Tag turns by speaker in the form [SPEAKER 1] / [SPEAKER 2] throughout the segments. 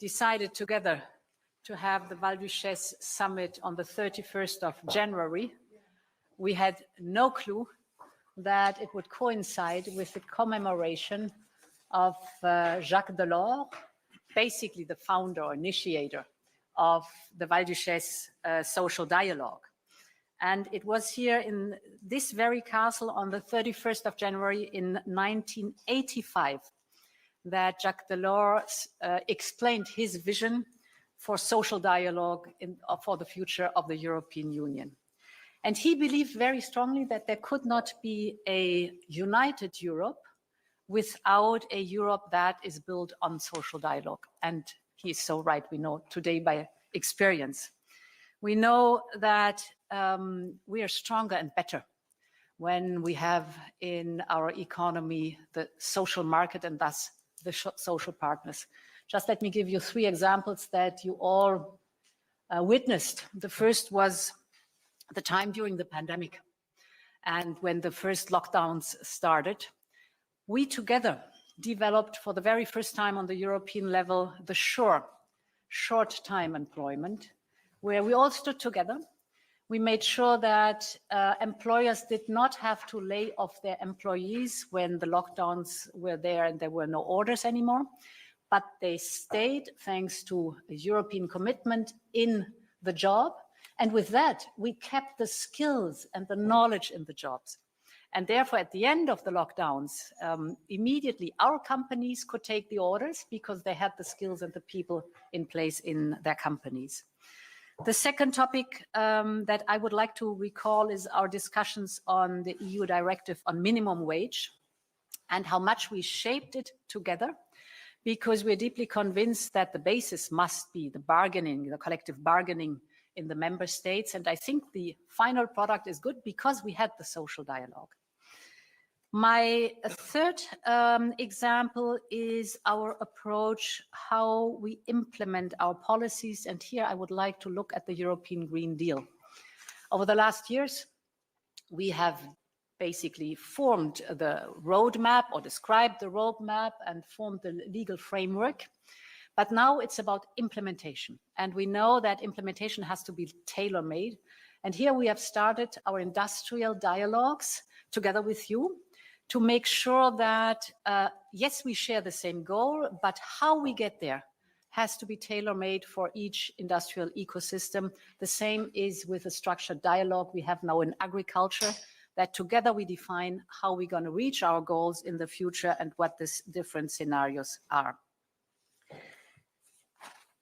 [SPEAKER 1] decided together to have the Val Duchesse summit on the 31st of January, we had no clue that it would coincide with the commemoration of Jacques Delors, basically the founder or initiator of the Val Duchesse social dialogue. And it was here in this very castle on the 31st of January in 1985 that Jacques Delors explained his vision for social dialogue for the future of the European Union. And he believed very strongly that there could not be a united Europe without a Europe that is built on social dialogue. And he is so right, we know today by experience. We know that we are stronger and better when we have in our economy the social market and thus the social partners. Just let me give you 3 examples that you all witnessed. The first was the time during the pandemic and when the first lockdowns started. We together developed for the very first time on the European level the short-time employment, where we all stood together. We made sure that employers did not have to lay off their employees when the lockdowns were there and there were no orders anymore, but they stayed thanks to a European commitment in the job. And with that, we kept the skills and the knowledge in the jobs. And therefore, at the end of the lockdowns, immediately our companies could take the orders because they had the skills and the people in place in their companies. The second topic that I would like to recall is our discussions on the EU directive on minimum wage and how much we shaped it together, because we're deeply convinced that the basis must be the bargaining, the collective bargaining in the member states. And I think the final product is good because we had the social dialogue. My third example is our approach, how we implement our policies. And here I would like to look at the European Green Deal. Over the last years, we have basically formed the roadmap or described the roadmap and formed the legal framework. But now it's about implementation. And we know that implementation has to be tailor-made. And here we have started our industrial dialogues together with you to make sure that, yes, we share the same goal, but how we get there has to be tailor-made for each industrial ecosystem. The same is with the structured dialogue we have now in agriculture, that together we define how we're going to reach our goals in the future and what the different scenarios are.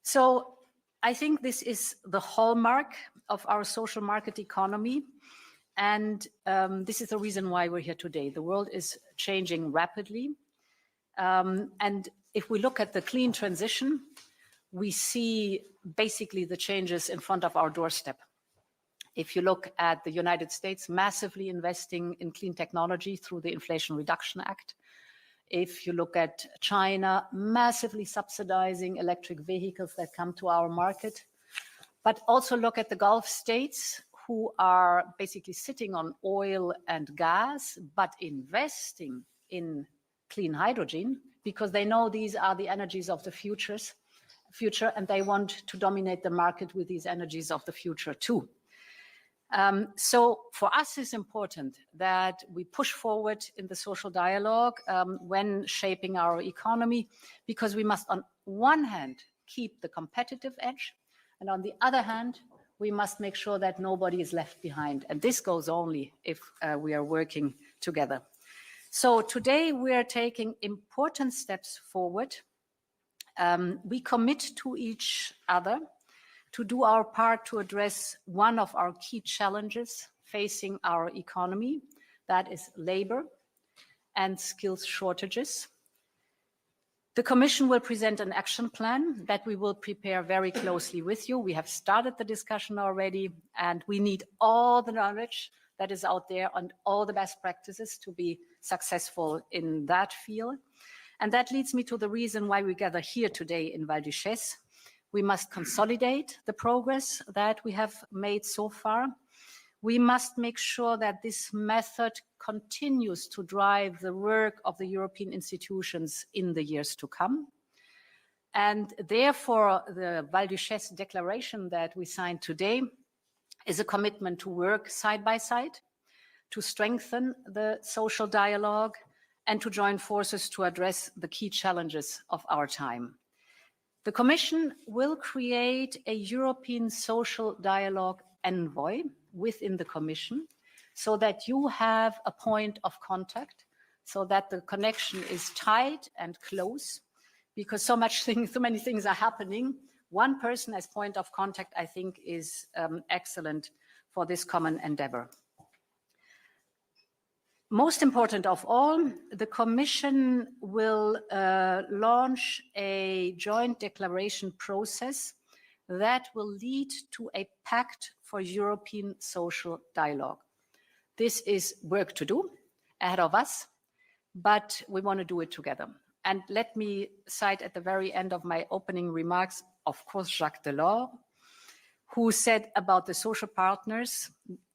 [SPEAKER 1] So I think this is the hallmark of our social market economy. And this is the reason why we're here today. The world is changing rapidly. And if we look at the clean transition, we see basically the changes in front of our doorstep. If you look at the United States massively investing in clean technology through the Inflation Reduction Act, if you look at China massively subsidizing electric vehicles that come to our market, but also look at the Gulf states who are basically sitting on oil and gas, but investing in clean hydrogen because they know these are the energies of the future, and they want to dominate the market with these energies of the future too. So for us, it's important that we push forward in the social dialogue when shaping our economy, because we must on one hand keep the competitive edge, and on the other hand, we must make sure that nobody is left behind. And this goes only if we are working together. So today we are taking important steps forward. We commit to each other to do our part to address one of our key challenges facing our economy, that is labor and skills shortages. The Commission will present an action plan that we will prepare very closely with you. We have started the discussion already, and we need all the knowledge that is out there and all the best practices to be successful in that field. And that leads me to the reason why we gather here today in Val Duchesse. We must consolidate the progress that we have made so far. We must make sure that this method continues to drive the work of the European institutions in the years to come. And therefore, the Val Duchesse declaration that we signed today is a commitment to work side by side, to strengthen the social dialogue, and to join forces to address the key challenges of our time. The Commission will create a European social dialogue envoy within the Commission so that you have a point of contact, so that the connection is tight and close, because so many things are happening. One person as point of contact, I think, is excellent for this common endeavor. Most important of all, the Commission will launch a joint declaration process that will lead to a pact for European social dialogue. This is work to do ahead of us, but we want to do it together. And let me cite at the very end of my opening remarks, of course, Jacques Delors, who said about the social partners,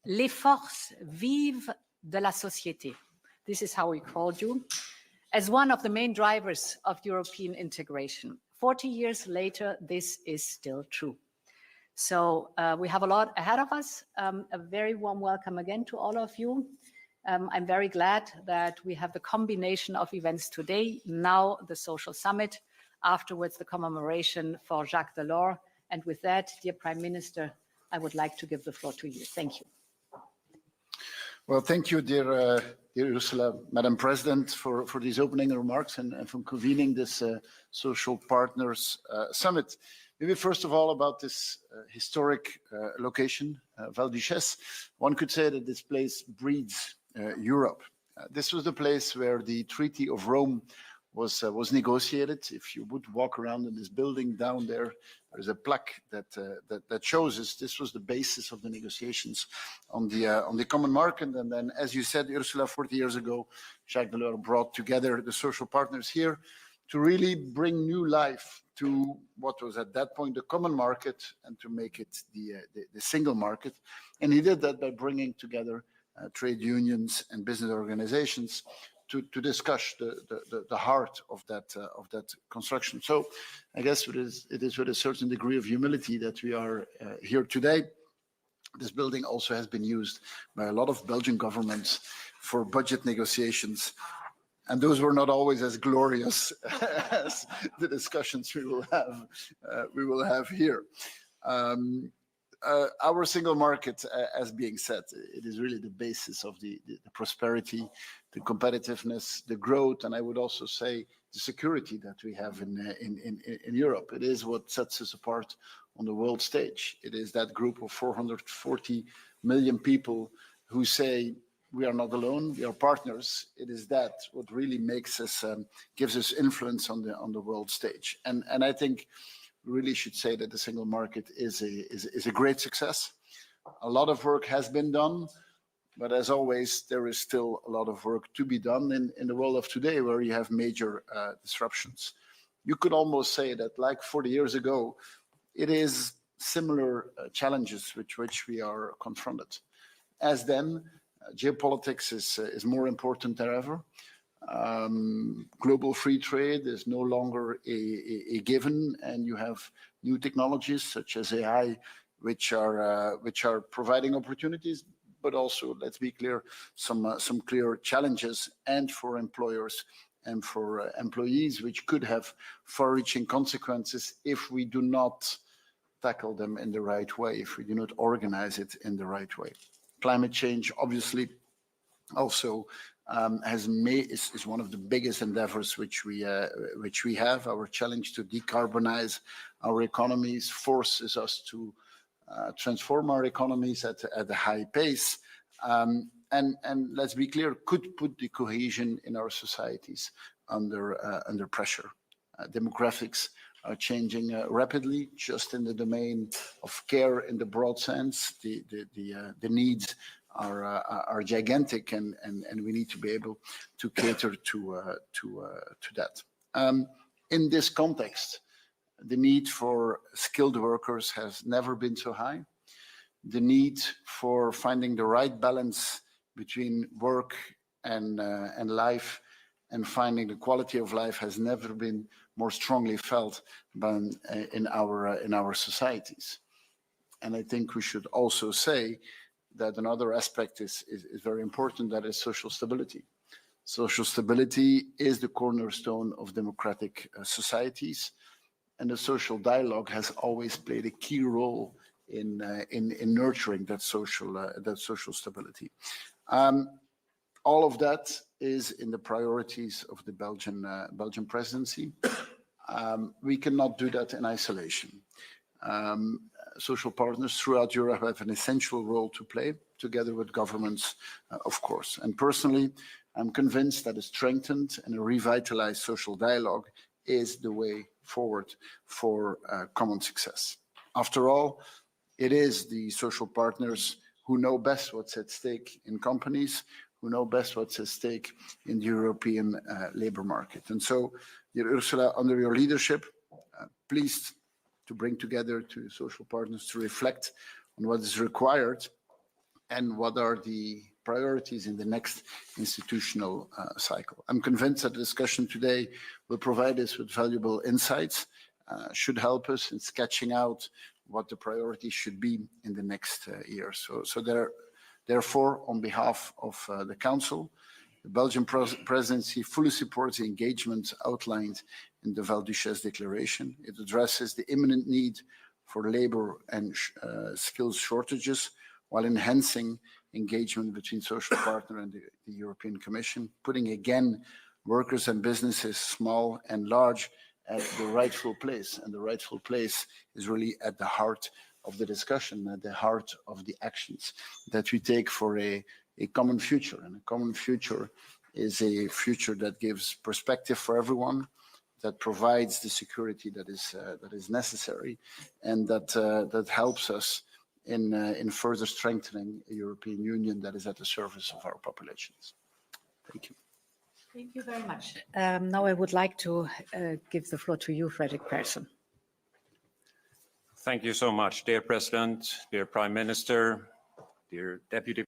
[SPEAKER 1] les forces vives de la société. This is how he called you, as one of the main drivers of European integration. 40 years later, this is still true. So we have a lot ahead of us. A very warm welcome again to all of you. I'm very glad that we have the combination of events today, now the social summit, afterwards the commemoration for Jacques Delors. And with that, dear Prime Minister, I would like to give the floor to you. Thank you.
[SPEAKER 2] Well, thank you, dear Ursula, Madam President, for these opening remarks and for convening this Social Partners Summit. Maybe first of all about this historic location, Val Duchesse. One could say that this place breeds Europe. This was the place where the Treaty of Rome was negotiated. If you would walk around in this building down there, there's a plaque that shows us this was the basis of the negotiations on the common market. And then, as you said, Ursula, 40 years ago, Jacques Delors brought together the social partners here to really bring new life to what was at that point the common market and to make it the single market. And he did that by bringing together trade unions and business organizations to discuss the heart of that construction. So I guess it is with a certain degree of humility that we are here today. This building also has been used by a lot of Belgian governments for budget negotiations, and those were not always as glorious as the discussions we will have here. Our single market, as being said, it is really the basis of the prosperity, the competitiveness, the growth, and I would also say the security that we have in Europe. It is what sets us apart on the world stage. It is that group of 440 million people who say we are not alone, we are partners. It is that what really makes us, gives us influence on the world stage. And I think we really should say that the single market is a great success. A lot of work has been done, but as always, there is still a lot of work to be done in the world of today, where you have major disruptions. You could almost say that, like 40 years ago, it is similar challenges with which we are confronted. As then, geopolitics is more important than ever. Global free trade is no longer a given, and you have new technologies such as AI, which are providing opportunities, but also, let's be clear, some clear challenges, and for employers and for employees, which could have far-reaching consequences if we do not tackle them in the right way, if we do not organize it in the right way. Climate change, obviously, also is one of the biggest endeavors which we have. Our challenge to decarbonize our economies forces us to transform our economies at a high pace, and let's be clear, could put the cohesion in our societies under pressure. Demographics are changing rapidly, just in the domain of care in the broad sense. The needs are gigantic, and we need to be able to cater to that. In this context, the need for skilled workers has never been so high. The need for finding the right balance between work and life, and finding the quality of life, has never been more strongly felt in our societies. And I think we should also say that another aspect is very important, that is social stability. Social stability is the cornerstone of democratic societies, and the social dialogue has always played a key role in nurturing that social stability. All of that is in the priorities of the Belgian presidency. We cannot do that in isolation. Social partners throughout Europe have an essential role to play, together with governments, of course. And personally, I'm convinced that a strengthened and a revitalized social dialogue is the way forward for common success. After all, it is the social partners who know best what's at stake in companies, who know best what's at stake in the European labor market. And so, dear Ursula, under your leadership, pleased to bring together two social partners to reflect on what is required and what are the priorities in the next institutional cycle. I'm convinced that the discussion today will provide us with valuable insights, should help us in sketching out what the priorities should be in the next year. Therefore, on behalf of the Council, the Belgian presidency fully supports the engagement outlined in the Val Duchesse Declaration. It addresses the imminent need for labor and skills shortages while enhancing engagement between social partners and the European Commission, putting again workers and businesses, small and large, at the rightful place. And the rightful place is really at the heart of the discussion, at the heart of the actions that we take for a common future. And a common future is a future that gives perspective for everyone, that provides the security that is necessary, and that helps us in further strengthening a European Union that is at the service of our populations. Thank you.
[SPEAKER 1] Thank you very much. Now I would like to give the floor to you, Fredrik Persson.
[SPEAKER 3] Thank you so much, dear President, dear Prime Minister, dear Deputy